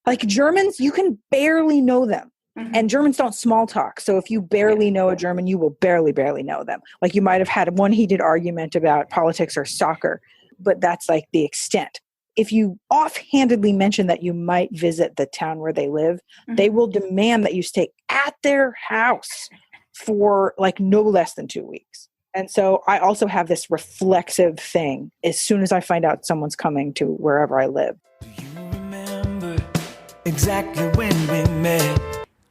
Like Germans, you can barely know them. And Germans don't small talk. So if you barely know a German, you will barely know them. Like you might have had one heated argument about politics or soccer, but that's like the extent. If you offhandedly mention that you might visit the town where they live, they will demand that you stay at their house for like no less than 2 weeks. And so I also have this reflexive thing as soon as I find out someone's coming to wherever I live. Do you remember exactly when we met?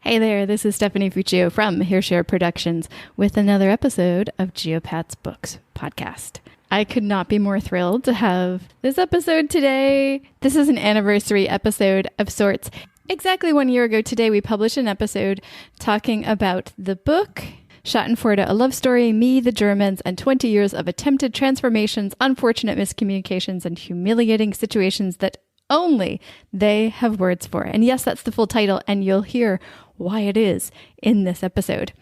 Hey there, this is Stephanie Fuccio from Hearshare Productions with another episode of Geopat's Books podcast. I could not be more thrilled to have this episode today. This is an anniversary episode of sorts. Exactly 1 year ago today, we published an episode talking about the book Schadenfreude, a love story, Me, the Germans, and 20 years of attempted transformations, unfortunate miscommunications, and humiliating situations that only they have words for. And yes, that's the full title, and you'll hear why it is in this episode.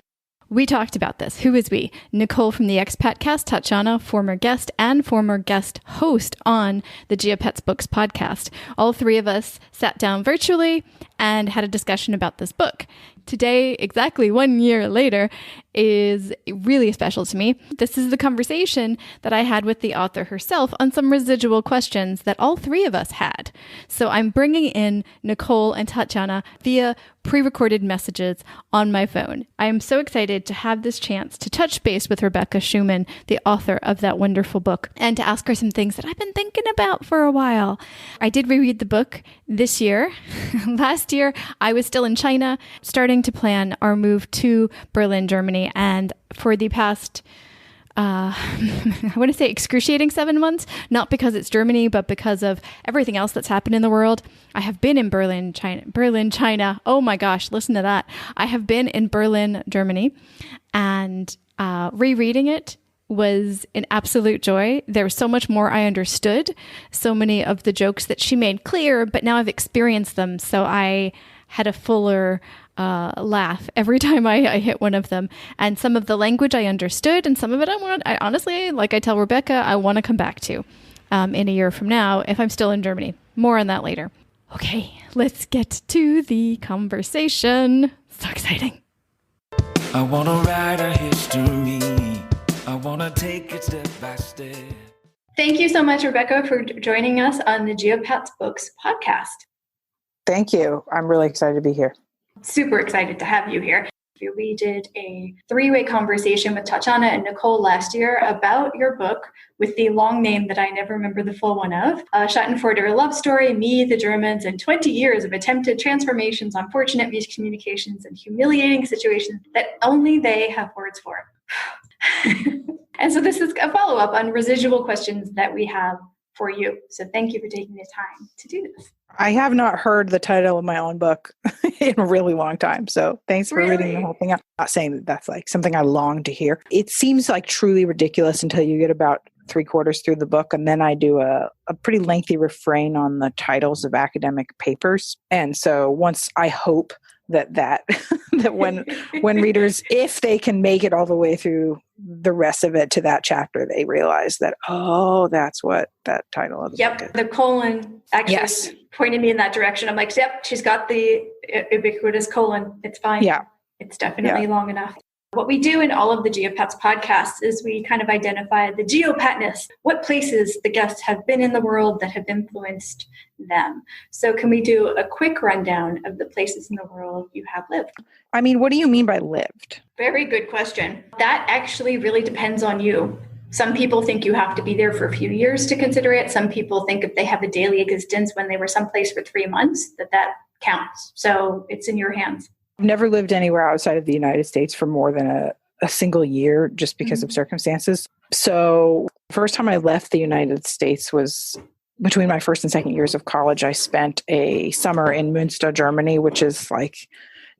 We talked about this. Who is we? Nicole from the Expat Cast, Tatjana, former guest and former guest host on the Geopat's Books podcast. All three of us sat down virtually and had a discussion about this book. Today, exactly 1 year later, is really special to me. This is the conversation that I had with the author herself on some residual questions that all three of us had. So I'm bringing in Nicole and Tatjana via pre-recorded messages on my phone. I am so excited to have this chance to touch base with Rebecca Schumann, the author of that wonderful book, and to ask her some things that I've been thinking about for a while. I did reread the book this year. Last year, I was still in China, starting to plan our move to Berlin, Germany. And for the past, I want to say excruciating 7 months, not because it's Germany, but because of everything else that's happened in the world. I have been in Berlin, China. Oh my gosh, listen to that. I have been in Berlin, Germany, and rereading it was an absolute joy. There was so much more I understood, so many of the jokes that she made clear, but now I've experienced them. So I had a fuller laugh every time I hit one of them. And some of the language I understood, and some of it I honestly, like I tell Rebecca, I want to come back to in a year from now if I'm still in Germany. More on that later. Okay, let's get to the conversation. So exciting. I want to write a history. I want to take it step by step. Thank you so much, Rebecca, for joining us on the Geopat's Books podcast. Thank you. I'm really excited to be here. Super excited to have you here. We did a three-way conversation with Tatjana and Nicole last year about your book with the long name that I never remember the full one of. Schadenfreude, a love story, Me, the Germans, and 20 years of attempted transformations, unfortunate miscommunications, and humiliating situations that only they have words for. And so this is a follow-up on residual questions that we have for you. So thank you for taking the time to do this. I have not heard the title of my own book in a really long time. So thanks for reading the whole thing out. I'm not saying that that's like something I long to hear. It seems like truly ridiculous until you get about 3/4 through the book. And then I do a pretty lengthy refrain on the titles of academic papers. And so once I hope that when readers, if they can make it all the way through the rest of it to that chapter, they realize that, oh, that's what that title of the book is. The colon actually pointed me in that direction. I'm like, yep, she's got the ubiquitous colon. It's fine. Yeah. It's definitely long enough. What we do in all of the Geopats podcasts is we kind of identify the geopatness, what places the guests have been in the world that have influenced them. So can we do a quick rundown of the places in the world you have lived? I mean, what do you mean by lived? Very good question. That actually really depends on you. Some people think you have to be there for a few years to consider it. Some people think if they have a daily existence when they were someplace for 3 months, that counts. So it's in your hands. I've never lived anywhere outside of the United States for more than a single year just because of circumstances. So the first time I left the United States was between my first and second years of college. I spent a summer in Münster, Germany, which is like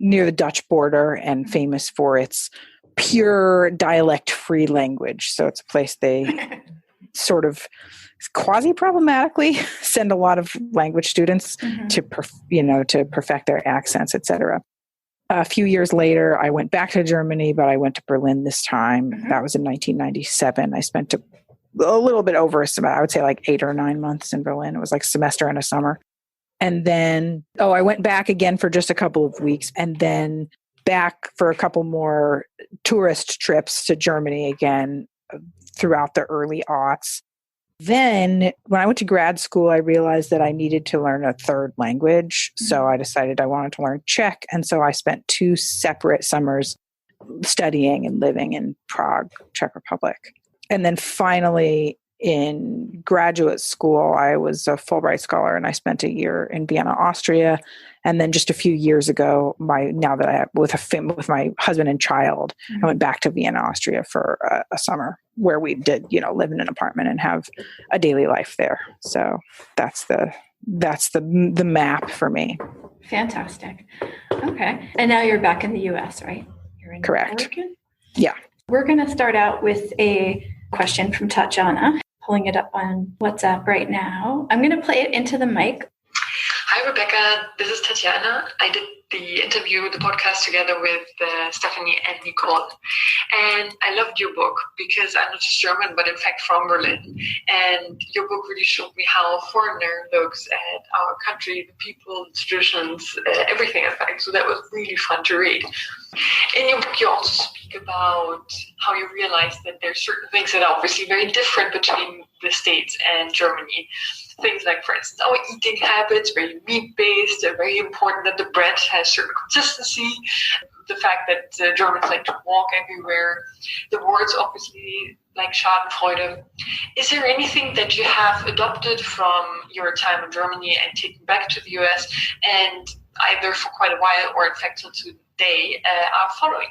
near the Dutch border and famous for its pure dialect-free language. So it's a place they sort of quasi-problematically send a lot of language students to perfect their accents, etc. A few years later, I went back to Germany, but I went to Berlin this time. That was in 1997. I spent a little bit over a semester, I would say like 8 or 9 months in Berlin. It was like a semester and a summer. And then, I went back again for just a couple of weeks, and then back for a couple more tourist trips to Germany again throughout the early aughts. Then when I went to grad school, I realized that I needed to learn a third language. So I decided I wanted to learn Czech. And so I spent 2 separate summers studying and living in Prague, Czech Republic. And then finally in graduate school, I was a Fulbright scholar and I spent a year in Vienna, Austria. And then just a few years ago, with my husband and child, I went back to Vienna, Austria for a summer where we did, live in an apartment and have a daily life there. So that's the map for me. Fantastic. Okay. And now you're back in the US, right? You're in Correct. Oregon? Yeah. We're going to start out with a question from Tatjana, pulling it up on WhatsApp right now. I'm going to play it into the mic. Hi, Rebecca. This is Tatjana. I did the podcast together with Stephanie and Nicole. And I loved your book because I'm not just German, but in fact from Berlin. And your book really showed me how a foreigner looks at our country, the people, the traditions, everything in fact. So that was really fun to read. In your book, you also speak about how you realize that there's certain things that are obviously very different between the States and Germany. Things like, for instance, our eating habits, very meat-based, very important that the bread has certain consistency, the fact that Germans like to walk everywhere, the words obviously like Schadenfreude. Is there anything that you have adopted from your time in Germany and taken back to the US and either for quite a while or in fact till today are following?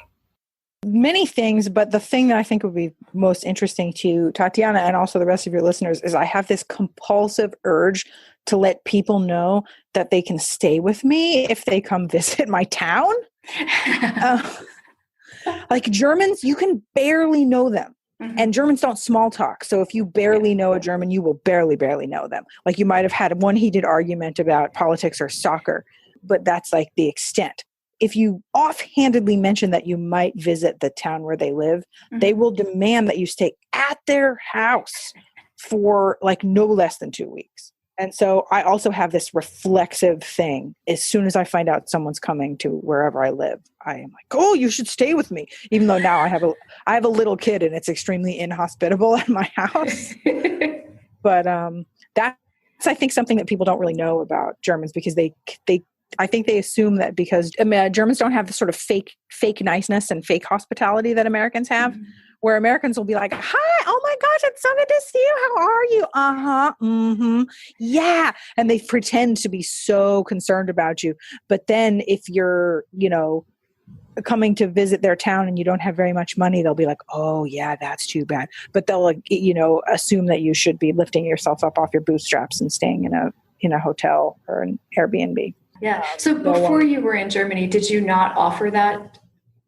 Many things, but the thing that I think would be most interesting to Tatjana and also the rest of your listeners is I have this compulsive urge to let people know that they can stay with me if they come visit my town. Like Germans, you can barely know them. And Germans don't small talk. So if you barely know a German, you will barely know them. Like you might have had one heated argument about politics or soccer, but that's like the extent. If you offhandedly mention that you might visit the town where they live, they will demand that you stay at their house for like no less than 2 weeks. And so I also have this reflexive thing. As soon as I find out someone's coming to wherever I live, I am like, oh, you should stay with me. Even though now I have a little kid and it's extremely inhospitable at my house. But that's, I think, something that people don't really know about Germans because I think they assume that because Germans don't have the sort of fake niceness and fake hospitality that Americans have, where Americans will be like, hi, oh my gosh, it's so good to see you. How are you? Yeah. And they pretend to be so concerned about you. But then if you're, coming to visit their town and you don't have very much money, they'll be like, oh yeah, that's too bad. But they'll, assume that you should be lifting yourself up off your bootstraps and staying in a hotel or an Airbnb. Yeah. So before you were in Germany, did you not offer that?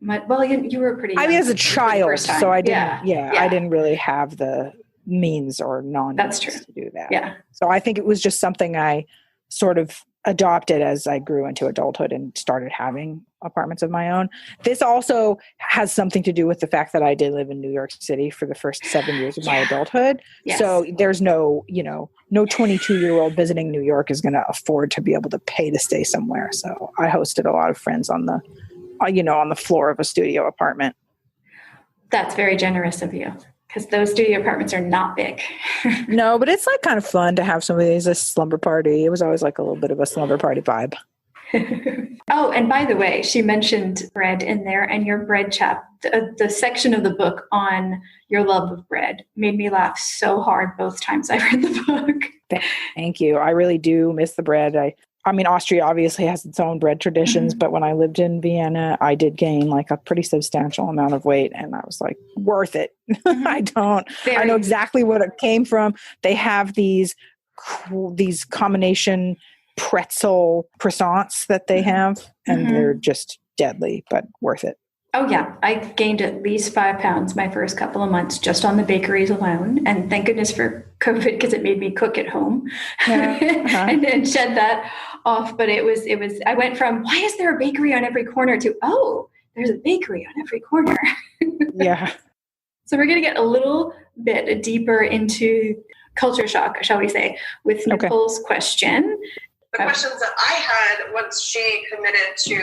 Well, you were pretty young. I mean, as a child, so I didn't, Yeah. I didn't really have the means or non-means to do that. Yeah. So I think it was just something I sort of adopted as I grew into adulthood and started having apartments of my own. This also has something to do with the fact that I did live in New York City for the first 7 years of my adulthood. Yes. So there's no 22-year-old visiting New York is going to afford to be able to pay to stay somewhere. So I hosted a lot of friends on the floor of a studio apartment. That's very generous of you. Because those studio apartments are not big. No, but it's like kind of fun to have somebody as a slumber party. It was always like a little bit of a slumber party vibe. Oh, and by the way, she mentioned bread in there, and your bread the section of the book on your love of bread made me laugh so hard both times I read the book. Thank you. I really do miss the bread. I mean, Austria obviously has its own bread traditions, but when I lived in Vienna, I did gain like a pretty substantial amount of weight, and I was like, worth it. I know exactly what it came from. They have these combination pretzel croissants that they have, and they're just deadly, but worth it. Oh yeah. I gained at least 5 pounds my first couple of months just on the bakeries alone. And thank goodness for COVID because it made me cook at home and then shed that off. But it was, I went from, why is there a bakery on every corner to, oh, there's a bakery on every corner. Yeah. So we're going to get a little bit deeper into culture shock, shall we say, with Nicole's question. the questions that I had once she committed to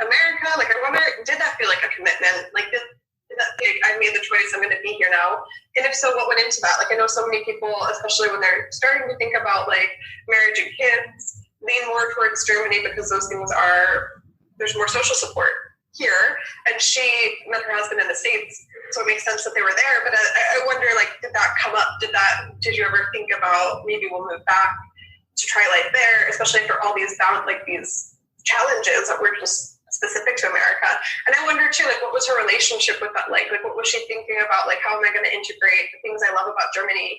America, like I wonder, did that feel like a commitment? Like did that feel like I made the choice, I'm going to be here now? And if so, what went into that? Like I know so many people, especially when they're starting to think about like marriage and kids, lean more towards Germany because those things there's more social support here. And she met her husband in the States, so it makes sense that they were there. But I wonder, like, did that come up? Did you ever think about maybe we'll move back to try life there, especially for all these these challenges that were just specific to America? And I wonder too, like, what was her relationship with that like? Like, what was she thinking about? Like, how am I going to integrate the things I love about Germany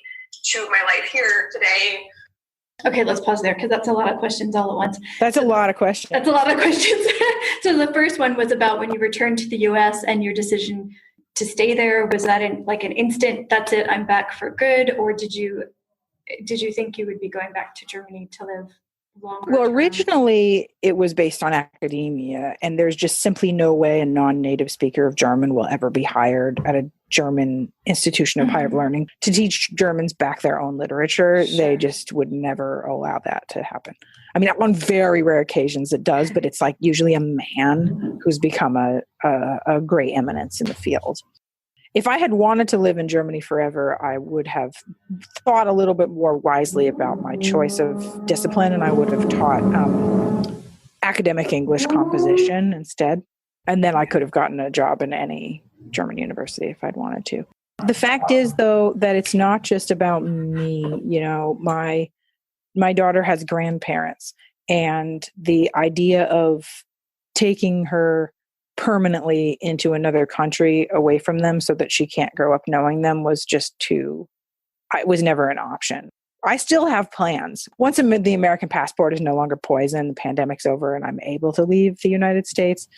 to my life here today? Okay, let's pause there because that's a lot of questions all at once. That's a lot of questions. That's a lot of questions. So the first one was about when you returned to the U.S. and your decision to stay there. Was that in like an instant, that's it, I'm back for good? Or did you think you would be going back to Germany to live longer? Well, originally it was based on academia, and there's just simply no way a non-native speaker of German will ever be hired at a German institution of higher learning to teach Germans back their own literature. Sure. They just would never allow that to happen. I mean, on very rare occasions it does, but it's like usually a man who's become a great eminence in the field. If I had wanted to live in Germany forever, I would have thought a little bit more wisely about my choice of discipline, and I would have taught academic English composition instead. And then I could have gotten a job in any German university if I'd wanted to. The fact is, though, that it's not just about me. You know, my daughter has grandparents, and the idea of taking her permanently into another country away from them so that she can't grow up knowing them was just it was never an option. I still have plans. Once the American passport is no longer poison, the pandemic's over, and I'm able to leave the United States,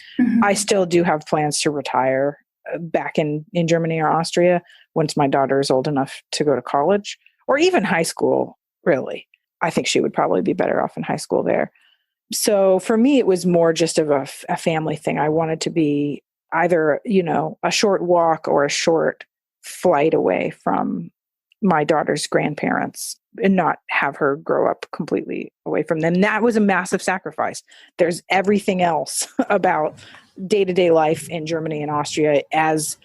I still do have plans to retire back in Germany or Austria once my daughter is old enough to go to college or even high school, really. I think she would probably be better off in high school there. So for me, it was more just of a family thing. I wanted to be either, a short walk or a short flight away from my daughter's grandparents and not have her grow up completely away from them. That was a massive sacrifice. There's everything else about day-to-day life in Germany and Austria, as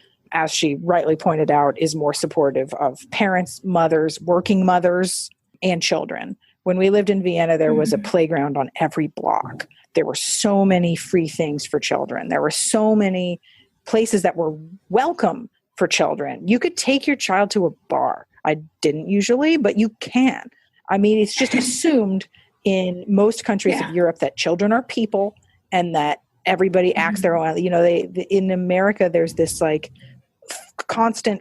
she rightly pointed out, is more supportive of parents, mothers, working mothers, and children. When we lived in Vienna, there was a playground on every block. There were so many free things for children. There were so many places that were welcome for children. You could take your child to a bar. I didn't usually, but you can. I mean, it's just assumed in most countries of Europe that children are people and that everybody acts their own. In America, there's this like constant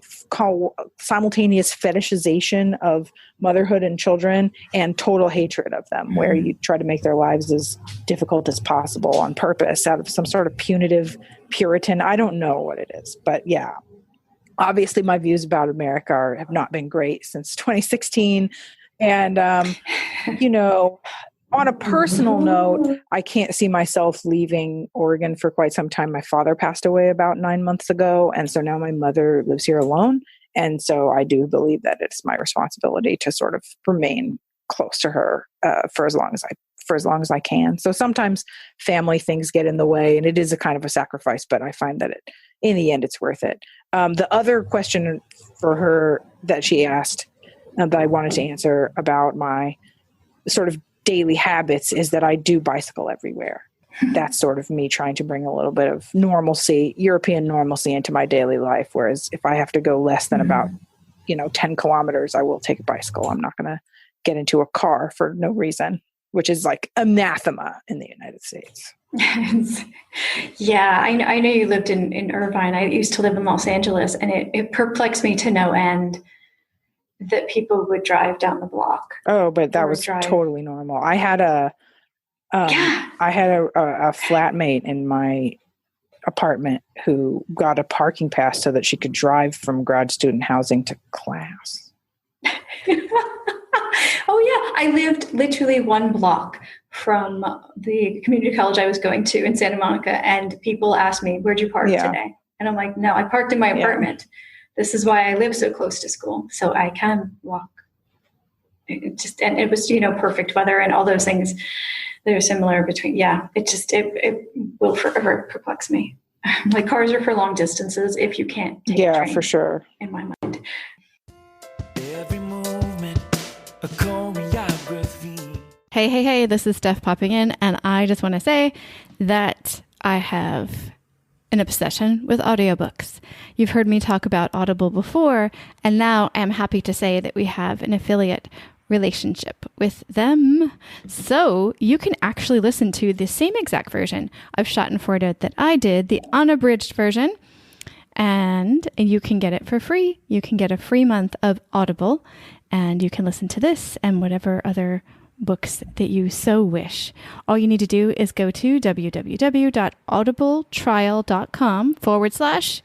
simultaneous fetishization of motherhood and children and total hatred of them, where you try to make their lives as difficult as possible on purpose out of some sort of punitive Puritan. I don't know what it is, but yeah. Obviously, my views about America have not been great since 2016. And, on a personal note, I can't see myself leaving Oregon for quite some time. My father passed away about 9 months ago. And so now my mother lives here alone. And so I do believe that it's my responsibility to sort of remain close to her for as long as I can. So sometimes family things get in the way, and it is a kind of a sacrifice, but I find that in the end, it's worth it. The other question for her that she asked that I wanted to answer about my sort of daily habits is that I do bicycle everywhere. That's sort of me trying to bring a little bit of normalcy, European normalcy, into my daily life. Whereas if I have to go less than about, 10 kilometers, I will take a bicycle. I'm not going to get into a car for no reason, which is like anathema in the United States. Yeah, I know you lived in Irvine. I used to live in Los Angeles, and it perplexed me to no end that people would drive down the block. Oh, but that was totally normal. I had a flatmate in my apartment who got a parking pass so that she could drive from grad student housing to class. Oh yeah, I lived literally one block from the community college I was going to in Santa Monica, and people asked me, "Where'd you park today?" And I'm like, "No, I parked in my apartment. This is why I live so close to school, so I can walk and it was, perfect weather and all those things that are similar between, it will forever perplex me. Like cars are for long distances if you can't take a train, for sure. in my mind. Every movement, a choreography. Hey, this is Steph popping in, and I just want to say that I have an obsession with audiobooks. You've heard me talk about Audible before, and now I'm happy to say that we have an affiliate relationship with them. So you can actually listen to the same exact version of Schadenfreude that I did, the unabridged version, and you can get it for free. You can get a free month of Audible, and you can listen to this and whatever other books that you so wish. All you need to do is go to www.audibletrial.com/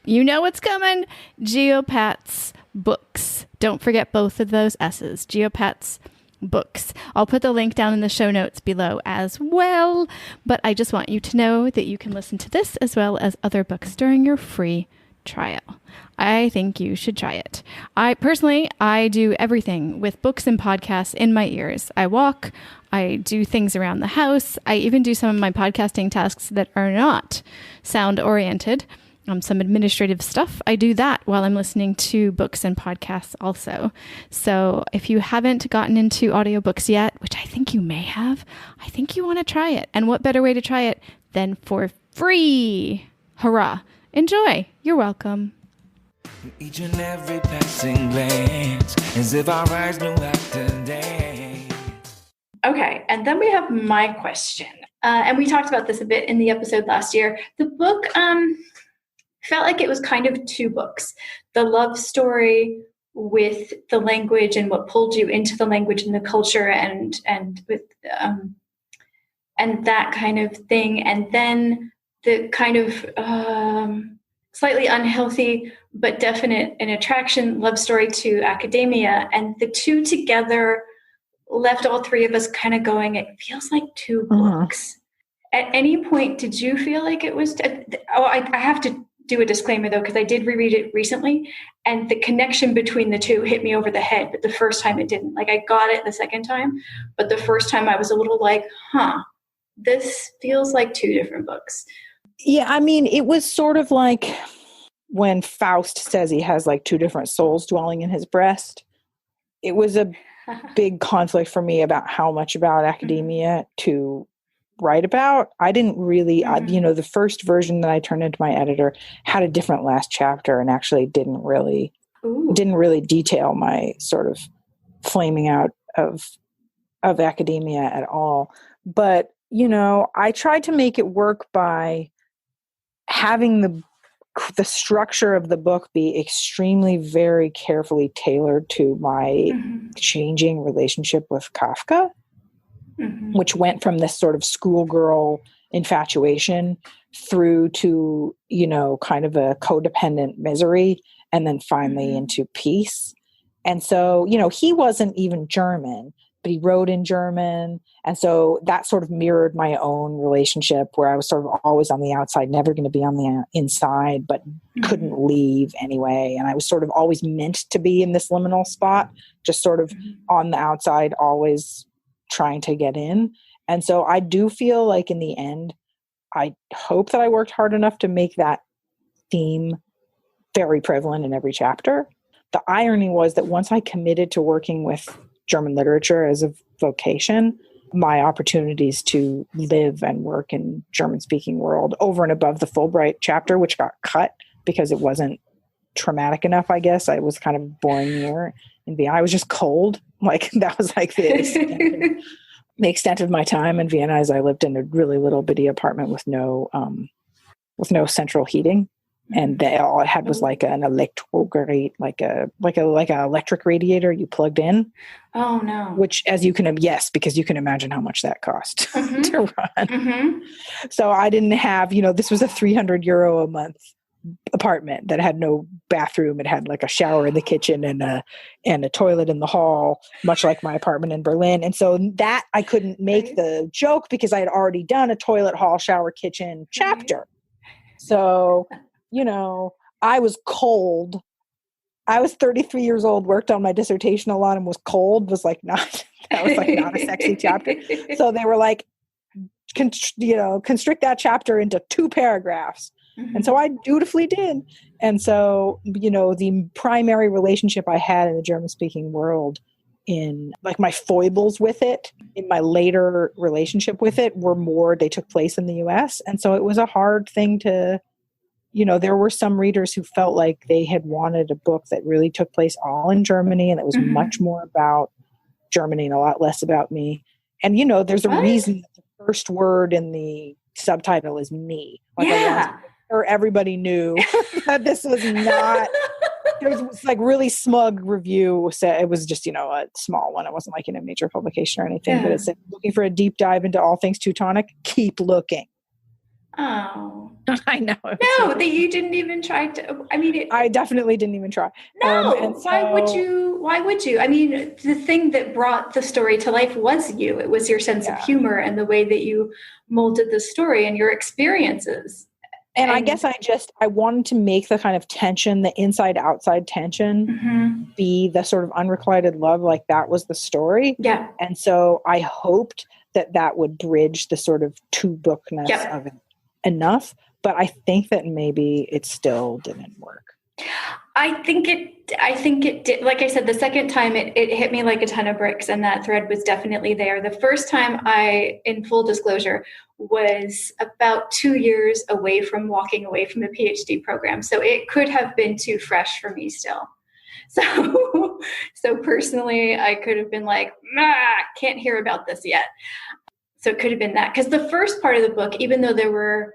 you know what's coming, Geopats Books. Don't forget both of those S's, Geopats Books. I'll put the link down in the show notes below as well, but I just want you to know that you can listen to this as well as other books during your free trial. I think you should try it. I do everything with books and podcasts in my ears. I walk, I do things around the house. I even do some of my podcasting tasks that are not sound oriented. Some administrative stuff. I do that while I'm listening to books and podcasts also. So if you haven't gotten into audiobooks yet, which I think you may have, I think you want to try it. And what better way to try it than for free? Hurrah. Enjoy. You're welcome. Each and every passing glance, as if our eyes knew after day. Okay, and then we have my question. And we talked about this a bit in the episode last year. The book felt like it was kind of two books. The love story with the language and what pulled you into the language and the culture and with and that kind of thing. And then the kind of slightly unhealthy but definite an attraction love story to academia. And the two together left all three of us kind of going, it feels like two books. At any point, did you feel like it was? I have to do a disclaimer, though, because I did reread it recently, and the connection between the two hit me over the head. But the first time it didn't. Like, I got it the second time, but the first time I was a little like, this feels like two different books. Yeah, I mean, it was sort of like when Faust says he has like two different souls dwelling in his breast. It was a big conflict for me about how much about academia to write about. I didn't really, the first version that I turned into my editor had a different last chapter and actually didn't really detail my sort of flaming out of academia at all. But, I tried to make it work by having the structure of the book be extremely, very carefully tailored to my changing relationship with Kafka, which went from this sort of schoolgirl infatuation through to, kind of a codependent misery, and then finally into peace. And so, he wasn't even German, but he wrote in German. And so that sort of mirrored my own relationship where I was sort of always on the outside, never going to be on the inside, but couldn't leave anyway. And I was sort of always meant to be in this liminal spot, just sort of on the outside, always trying to get in. And so I do feel like in the end, I hope that I worked hard enough to make that theme very prevalent in every chapter. The irony was that once I committed to working with German literature as a vocation, my opportunities to live and work in German-speaking world over and above the Fulbright chapter, which got cut because it wasn't traumatic enough, I guess. I was kind of boring year in Vienna. I was just cold. Like, that was like the extent of my time in Vienna, as I lived in a really little bitty apartment with no central heating. And all it had was like an electrogerät, like a electric radiator you plugged in. Oh no! Which, as you can, yes, because you can imagine how much that cost to run. So I didn't have, this was a €300 a month apartment that had no bathroom. It had like a shower in the kitchen and a toilet in the hall, much like my apartment in Berlin. And so that I couldn't make the joke because I had already done a toilet, hall, shower, kitchen chapter. So. I was cold I was 33 years old, worked on my dissertation a lot and was cold, was like not, that was like not a sexy chapter. So they were like, constrict that chapter into 2 paragraphs. And so I dutifully did. And so, the primary relationship I had in the German speaking world, in like my foibles with it, in my later relationship with it, they took place in the US. And so it was a hard thing to, there were some readers who felt like they had wanted a book that really took place all in Germany and that was much more about Germany and a lot less about me. And, there's a reason that the first word in the subtitle is me. Like everybody knew that this was not, there was like really smug review. It was just, a small one. It wasn't like in a major publication or anything, but it said, looking for a deep dive into all things Teutonic, keep looking. Oh, I know. No, that you didn't even try to. I mean, I definitely didn't even try. No, why would you? Why would you? I mean, the thing that brought the story to life was you. It was your sense of humor and the way that you molded the story and your experiences. And I guess I wanted to make the kind of tension, the inside-outside tension, be the sort of unrequited love, like that was the story. Yeah. And so I hoped that would bridge the sort of 2-bookness of it enough. But I think that maybe it still didn't work. I think it did. Like I said, the second time it hit me like a ton of bricks, and that thread was definitely there. The first time in full disclosure, was about 2 years away from walking away from a PhD program. So it could have been too fresh for me still. So personally, I could have been like, can't hear about this yet. So it could have been that. Because the first part of the book, even though the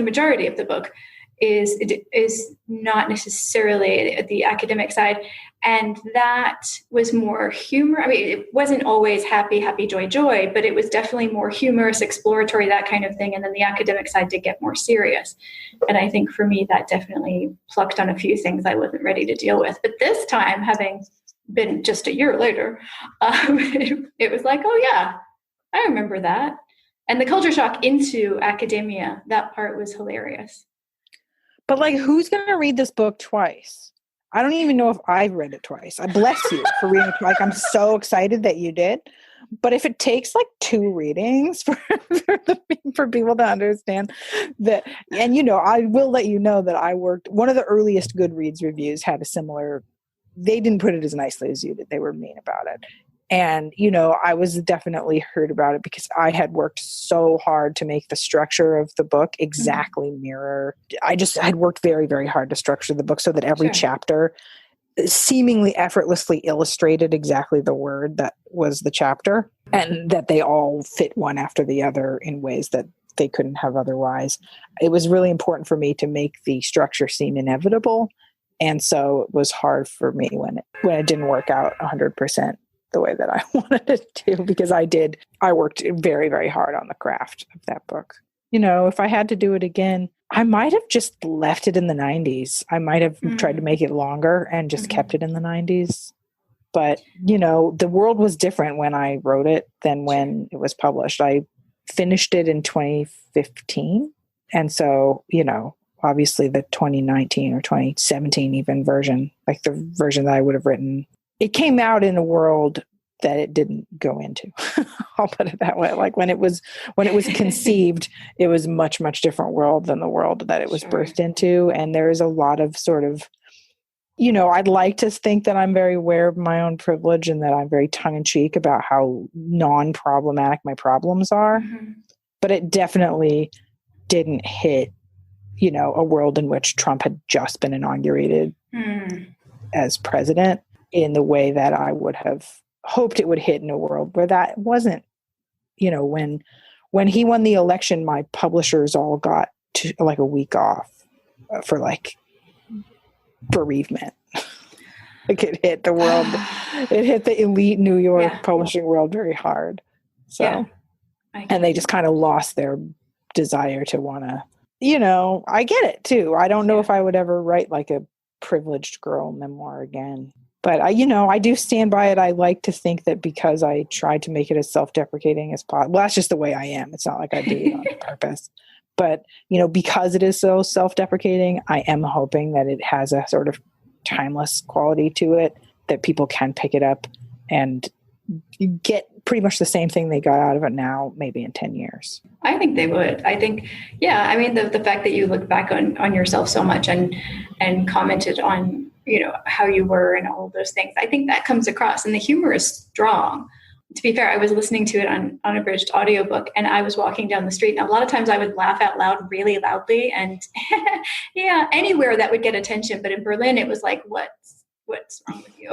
majority of the book is not necessarily the academic side. And that was more humor. I mean, it wasn't always happy, joy, but it was definitely more humorous, exploratory, that kind of thing. And then the academic side did get more serious. And I think for me, that definitely plucked on a few things I wasn't ready to deal with. But this time, having been just a year later, it was like, oh yeah, I remember that. And the culture shock into academia, that part was hilarious. But like, who's going to read this book twice? I don't even know if I've read it twice. I bless you for reading it twice. I'm so excited that you did. But if it takes like 2 readings for people to understand that, and I will let you know that one of the earliest Goodreads reviews had a similar, they didn't put it as nicely as you did. They were mean about it. And, I was definitely hurt about it because I had worked so hard to make the structure of the book exactly mirror. I had worked very, very hard to structure the book so that every chapter seemingly effortlessly illustrated exactly the word that was the chapter, and that they all fit one after the other in ways that they couldn't have otherwise. It was really important for me to make the structure seem inevitable. And so it was hard for me when it didn't work out 100%. The way that I wanted it to, because I worked very, very hard on the craft of that book. If I had to do it again, I might have just left it in the 90s. I might have tried to make it longer and just kept it in the 90s. But, the world was different when I wrote it than when it was published. I finished it in 2015. And so, obviously the 2019 or 2017 even version, like the version that I would have written, it came out in a world that it didn't go into. I'll put it that way. Like when it was conceived, it was much, much different world than the world that it was birthed into. And there is a lot of sort of, I'd like to think that I'm very aware of my own privilege and that I'm very tongue-in-cheek about how non-problematic my problems are. But it definitely didn't hit, a world in which Trump had just been inaugurated as president, in the way that I would have hoped it would hit in a world where that wasn't, when he won the election, my publishers all got like a week off for like bereavement. Like it hit the world, it hit the elite New York publishing world very hard. So, and they just kind of lost their desire to want to, I get it too. I don't know if I would ever write like a privileged girl memoir again. But I do stand by it. I like to think that because I tried to make it as self-deprecating as possible. Well, that's just the way I am. It's not like I do it on purpose. But, because it is so self-deprecating, I am hoping that it has a sort of timeless quality to it that people can pick it up and get pretty much the same thing they got out of it now, maybe in 10 years. I think they would. I think, yeah, I mean, the fact that you look back on yourself so much and commented on, how you were and all of those things, I think that comes across, and the humor is strong. To be fair, I was listening to it on unabridged audiobook, and I was walking down the street, and a lot of times I would laugh out loud really loudly, and yeah, anywhere that would get attention. But in Berlin, it was like, what's wrong with you?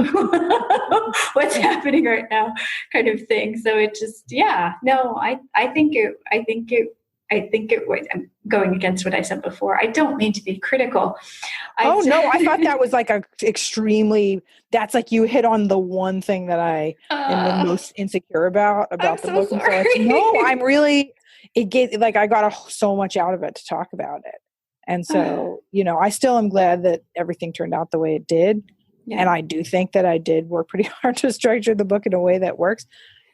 What's happening right now? Kind of thing. So it just, I think it was, I'm going against what I said before. I don't mean to be critical. No, I thought that was like that's like you hit on the one thing that I am the most insecure about the book. Sorry. And so it's, no, I'm really, I got so much out of it to talk about it. And so, I still am glad that everything turned out the way it did. Yeah. And I do think that I did work pretty hard to structure the book in a way that works.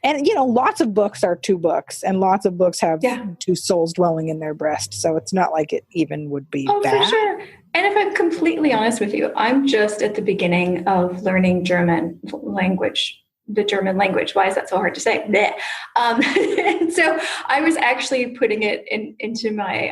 And, lots of books are two books, and lots of books have two souls dwelling in their breast. So it's not like it even would be bad. For sure. And if I'm completely honest with you, I'm just at the beginning of learning German language. The German language. Why is that so hard to say? And so I was actually putting it into my,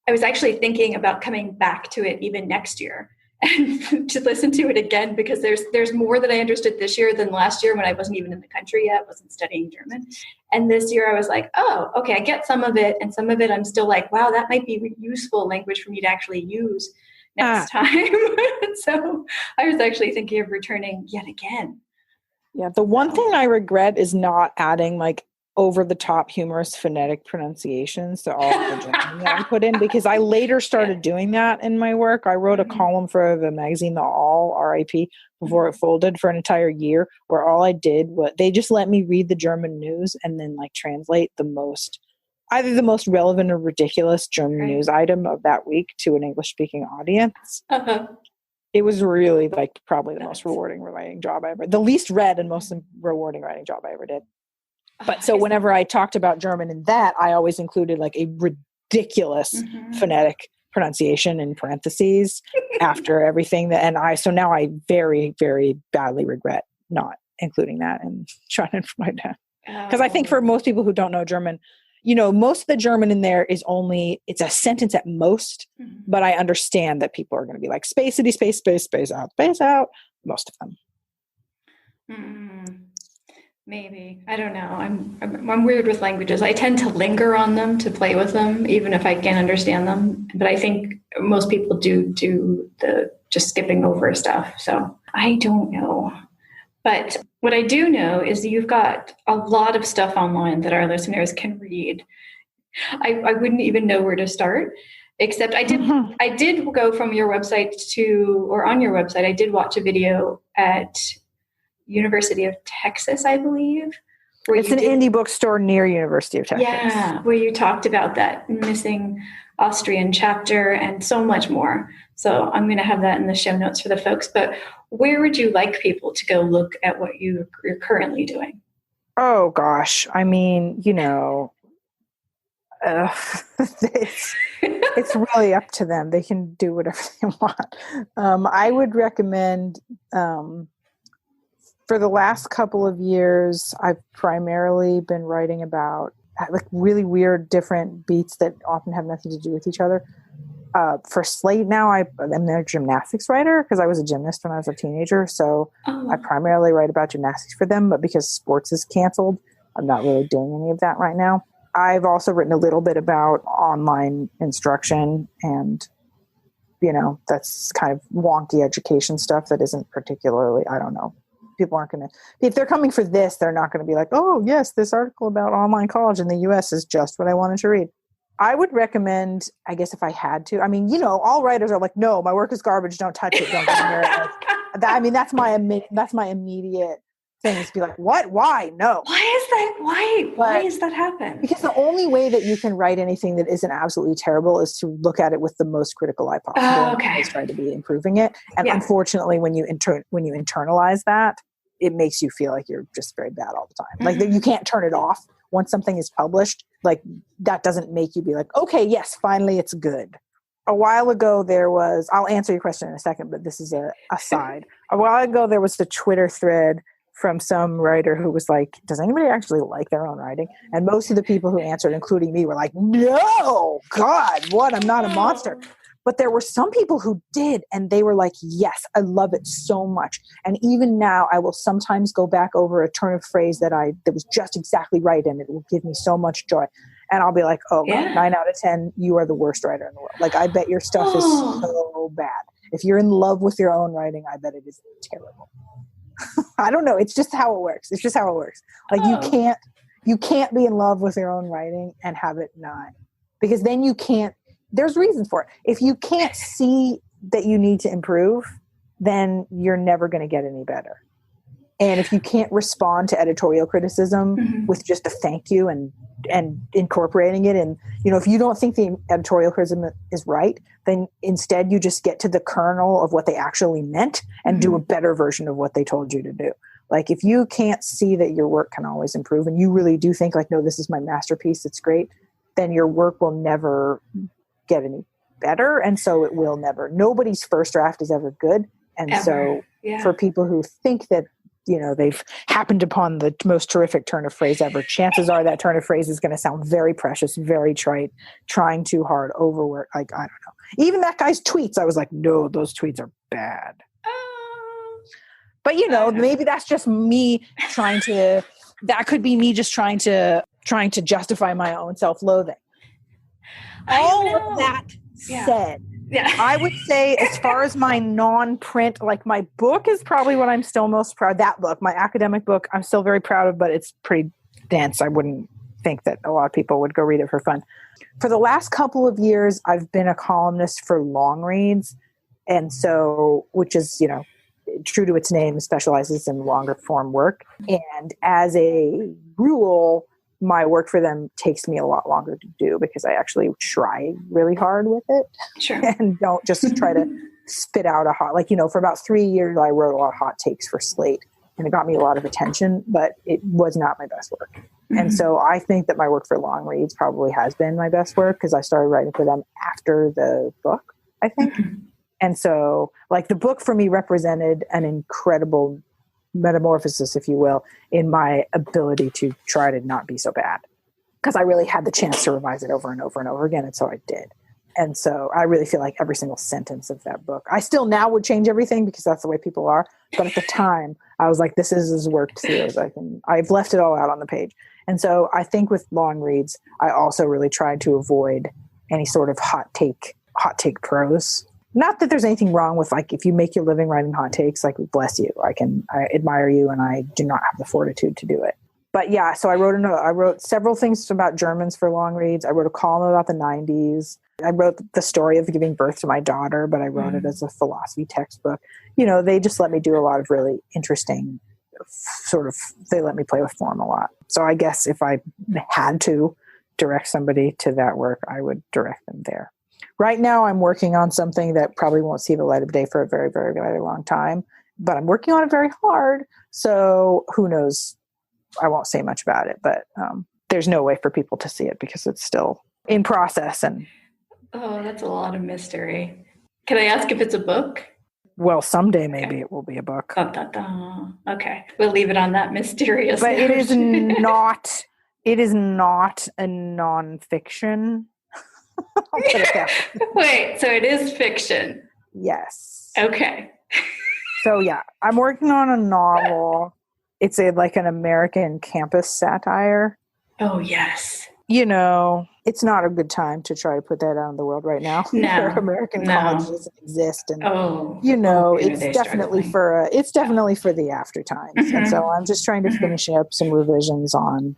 I was actually thinking about coming back to it even next year and to listen to it again, because there's more that I understood this year than last year when I wasn't even in the country yet, wasn't studying German. And this year I was like, oh, okay, I get some of it. And some of it I'm still like, wow, that might be useful language for me to actually use next time. So I was actually thinking of returning yet again. Yeah, the one thing I regret is not adding like over-the-top humorous phonetic pronunciations to all of the German that I put in, because I later started doing that in my work. I wrote a column for the magazine The All, RIP, before it folded, for an entire year, where all I did was they just let me read the German news and then like translate either the most relevant or ridiculous German news item of that week to an English-speaking audience. It was really like probably the most rewarding writing job I ever, the least read and most rewarding writing job I ever did. But so whenever I talked about German in that, I always included like a ridiculous phonetic pronunciation in parentheses after everything so now I very, very badly regret not including that in Schadenfreude. Because I think for most people who don't know German, most of the German in there is it's a sentence at most, but I understand that people are going to be like spacity, space, space, space out, most of them. Maybe. I don't know. I'm weird with languages. I tend to linger on them, to play with them, even if I can't understand them. But I think most people do the just skipping over stuff. So I don't know. But what I do know is that you've got a lot of stuff online that our listeners can read. I wouldn't even know where to start, except I did go from your website on your website, I did watch a video at University of Texas, I believe. It's an indie bookstore near University of Texas. Yeah, where you talked about that missing Austrian chapter and so much more. So I'm going to have that in the show notes for the folks. But where would you like people to go look at what you're currently doing? Oh, gosh. I mean, it's really up to them. They can do whatever they want. I would recommend... for the last couple of years, I've primarily been writing about like really weird, different beats that often have nothing to do with each other. For Slate now, I'm their gymnastics writer because I was a gymnast when I was a teenager. So I primarily write about gymnastics for them, but because sports is canceled, I'm not really doing any of that right now. I've also written a little bit about online instruction and, that's kind of wonky education stuff that isn't particularly, I don't know. People aren't going to, if they're coming for this, they're not going to be like, oh, yes, this article about online college in the U.S. is just what I wanted to read. I would recommend, I guess if I had to, I mean, all writers are like, no, my work is garbage. Don't touch it. Don't get near it. That's my immediate thing is to be like, what? Why? No. Why is that? Why does that happen? Because the only way that you can write anything that isn't absolutely terrible is to look at it with the most critical eye possible. And try to be improving it. And unfortunately, when you internalize that, it makes you feel like you're just very bad all the time. Like you can't turn it off once something is published. Like that doesn't make you be like, okay, yes, finally it's good. a while ago I'll answer your question in a second, but this is a aside. A while ago there was a Twitter thread from some writer who was like, does anybody actually like their own writing? And most of the people who answered, including me, were like, no, God, what? I'm not a monster. But there were some people who did, and they were like, yes, I love it so much. And even now, I will sometimes go back over a turn of phrase that was just exactly right, and it will give me so much joy. And I'll be like, oh, God, 9 out of 10, you are the worst writer in the world. Like, I bet your stuff is so bad. If you're in love with your own writing, I bet it is terrible. I don't know. It's just how it works. Like, you can't be in love with your own writing and have it not. Because then you can't. There's reason for it. If you can't see that you need to improve, then you're never going to get any better. And if you can't respond to editorial criticism with just a thank you and incorporating it, and if you don't think the editorial criticism is right, then instead you just get to the kernel of what they actually meant and do a better version of what they told you to do. Like, if you can't see that your work can always improve, and you really do think like, no, this is my masterpiece, it's great, then your work will never get any better. And so it will never. Nobody's first draft is ever good. And so for people who think that, they've happened upon the most terrific turn of phrase ever, chances are that turn of phrase is going to sound very precious, very trite, trying too hard, overworked. Like, I don't know. Even that guy's tweets, I was like, no, those tweets are bad. But, maybe that's just me that could be me just trying to justify my own self-loathing. All of that said, I would say, as far as my non-print, like, my book is probably what I'm still most proud of. That book, my academic book, I'm still very proud of, but it's pretty dense. I wouldn't think that a lot of people would go read it for fun. For the last couple of years, I've been a columnist for long reads. And so, which is, true to its name, specializes in longer form work. And as a rule, my work for them takes me a lot longer to do because I actually try really hard with it. Sure. And don't just try to spit out a hot, for about 3 years, I wrote a lot of hot takes for Slate, and it got me a lot of attention, but it was not my best work. And so I think that my work for long reads probably has been my best work because I started writing for them after the book, I think. And so, the book for me represented an incredible metamorphosis, if you will, in my ability to try to not be so bad, because I really had the chance to revise it over and over and over again, and so I did. And so I really feel like every single sentence of that book, I still now would change everything because that's the way people are, but at the time I was like, this is as worked through as I can. I've left it all out on the page. And so I think with long reads, I also really tried to avoid any sort of hot take prose. Not that there's anything wrong with, if you make your living writing hot takes, bless you. I admire you, and I do not have the fortitude to do it. But yeah, so I wrote several things about Germans for long reads. I wrote a column about the 90s. I wrote the story of giving birth to my daughter, but I wrote it as a philosophy textbook. They just let me do a lot of really interesting they let me play with form a lot. So I guess if I had to direct somebody to that work, I would direct them there. Right now, I'm working on something that probably won't see the light of day for a very, very, very long time, but I'm working on it very hard. So who knows? I won't say much about it, but there's no way for people to see it because it's still in process. And that's a lot of mystery. Can I ask if it's a book? Well, someday maybe it will be a book. Okay, we'll leave it on that mysterious. But it is not. It is not a nonfiction. Wait, so it is fiction? Yes. Okay. So yeah, I'm working on a novel. It's an American campus satire. Oh, yes. It's not a good time to try to put that out in the world right now. No. American college doesn't exist. And, it's definitely for the after times. And so I'm just trying to finish up some revisions on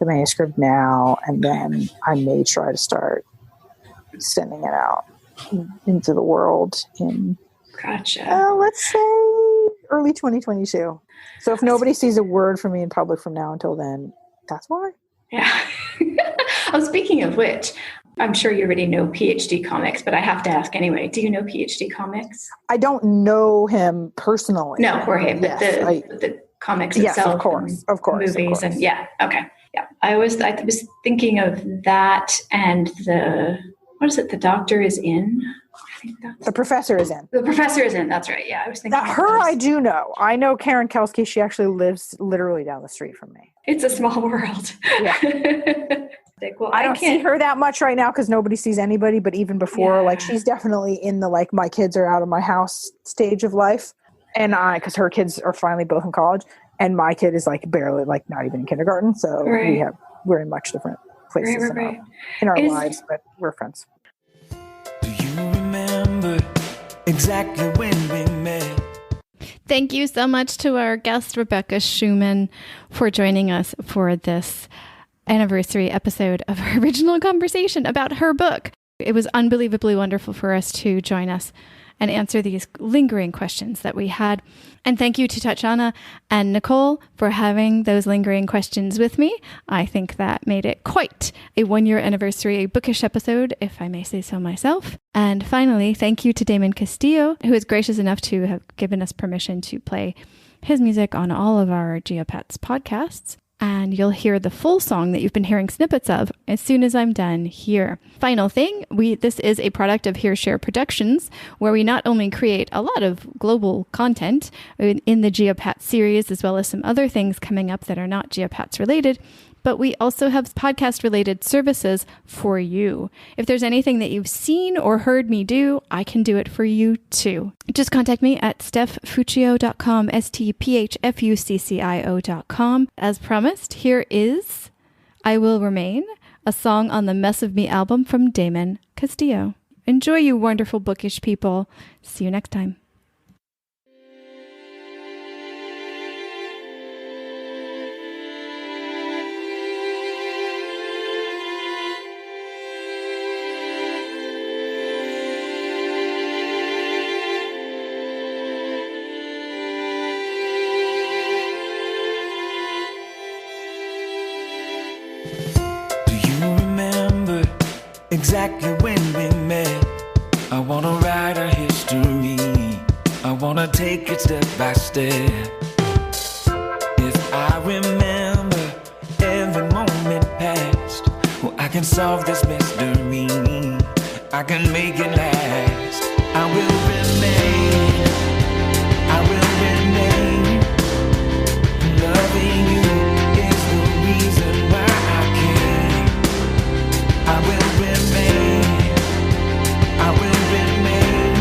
the manuscript now, and then I may try to start sending it out into the world in, let's say, early 2022. So if nobody sees a word from me in public from now until then, that's why. Yeah. Speaking of which, I'm sure you already know PhD Comics, but I have to ask anyway. Do you know PhD Comics? I don't know him personally. No, Jorge, but the comics itself. Yes, of course. Movies. And okay. Yeah. I was thinking of that and the what is it? The doctor is in? I think that's The professor is in. The professor is in. That's right. Yeah, I was thinking. That her, I do know. I know Karen Kelsky. She actually lives literally down the street from me. It's a small world. Yeah. Well, I don't see her that much right now because nobody sees anybody. But even before, like, she's definitely in the like my kids are out of my house stage of life, and because her kids are finally both in college, and my kid is like barely, like, not even in kindergarten. So we're in much different places in our lives, but we're friends. Do you remember exactly when we met? Thank you so much to our guest, Rebecca Schumann, for joining us for this anniversary episode of our original conversation about her book. It was unbelievably wonderful for us to join us and answer these lingering questions that we had. And thank you to Tatjana and Nicole for having those lingering questions with me. I think that made it quite a 1-year anniversary bookish episode, if I may say so myself. And finally, thank you to Damon Castillo, who is gracious enough to have given us permission to play his music on all of our Geopats podcasts. And you'll hear the full song that you've been hearing snippets of as soon as I'm done here. Final thing, this is a product of Here Share Productions, where we not only create a lot of global content in the Geopats series, as well as some other things coming up that are not Geopats related, but we also have podcast-related services for you. If there's anything that you've seen or heard me do, I can do it for you too. Just contact me at stephfuccio.com, stphfuccio.com. As promised, here is I Will Remain, a song on the Mess of Me album from Damon Castillo. Enjoy, you wonderful bookish people. See you next time. Exactly when we met, I wanna write our history. I wanna take it step by step. If I remember every moment past, well, I can solve this mystery. I can make it last. I will remain. I will remain. Loving you is the reason why I can. I will remain, I will remain.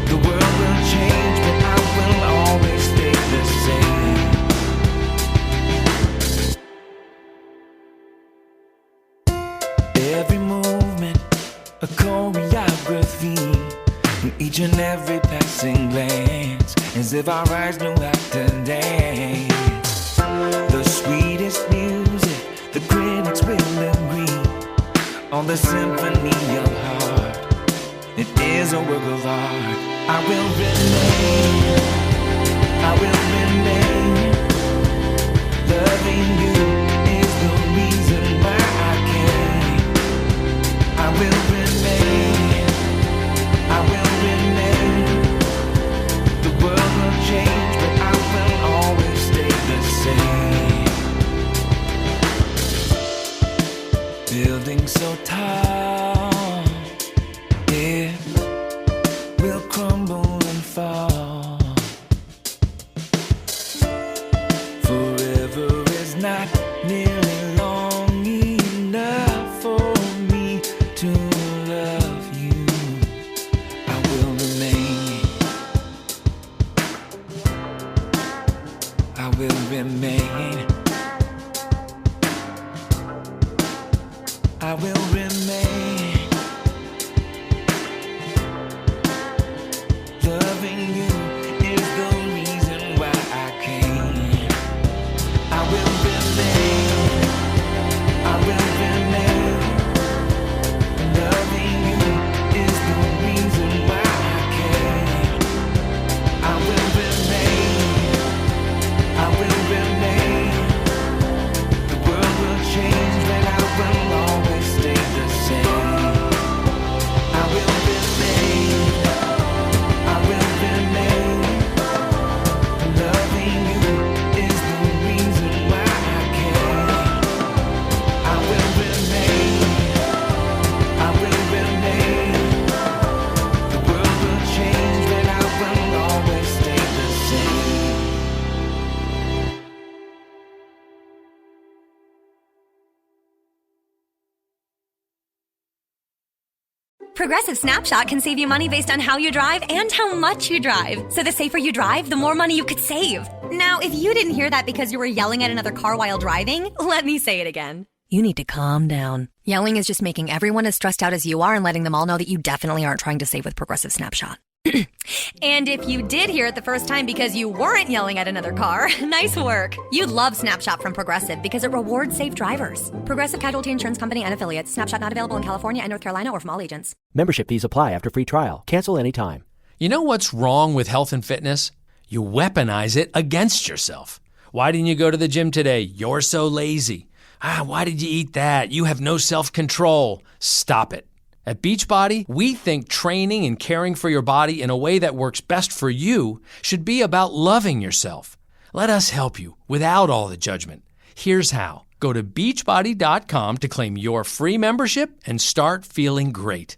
The world will change, but I will always stay the same. Every movement, a choreography, each and every passing glance, as if our eyes knew how to dance. The sweetest music, the critics will agree on the symphony of heart. It is a work of art. I will remain. I will remain. Loving you is the reason why I can. I will remain. I will remain. The world will change, but I will always stay the same. Building so tall, it will crumble and fall. Forever is not nearly long enough for me to love you. I will remain. I will remain. I will remain. Loving you is the reason why I came. I will remain. I will remain. Loving you is the reason why I came. I will remain. I will remain. The world will change, but I will always stay the same. Progressive Snapshot can save you money based on how you drive and how much you drive. So the safer you drive, the more money you could save. Now, if you didn't hear that because you were yelling at another car while driving, let me say it again. You need to calm down. Yelling is just making everyone as stressed out as you are and letting them all know that you definitely aren't trying to save with Progressive Snapshot. And if you did hear it the first time because you weren't yelling at another car, nice work. You'd love Snapshot from Progressive because it rewards safe drivers. Progressive Casualty Insurance Company and Affiliates. Snapshot not available in California and North Carolina or from all agents. Membership fees apply after free trial. Cancel anytime. You know what's wrong with health and fitness? You weaponize it against yourself. Why didn't you go to the gym today? You're so lazy. Why did you eat that? You have no self-control. Stop it. At Beachbody, we think training and caring for your body in a way that works best for you should be about loving yourself. Let us help you without all the judgment. Here's how. Go to beachbody.com to claim your free membership and start feeling great.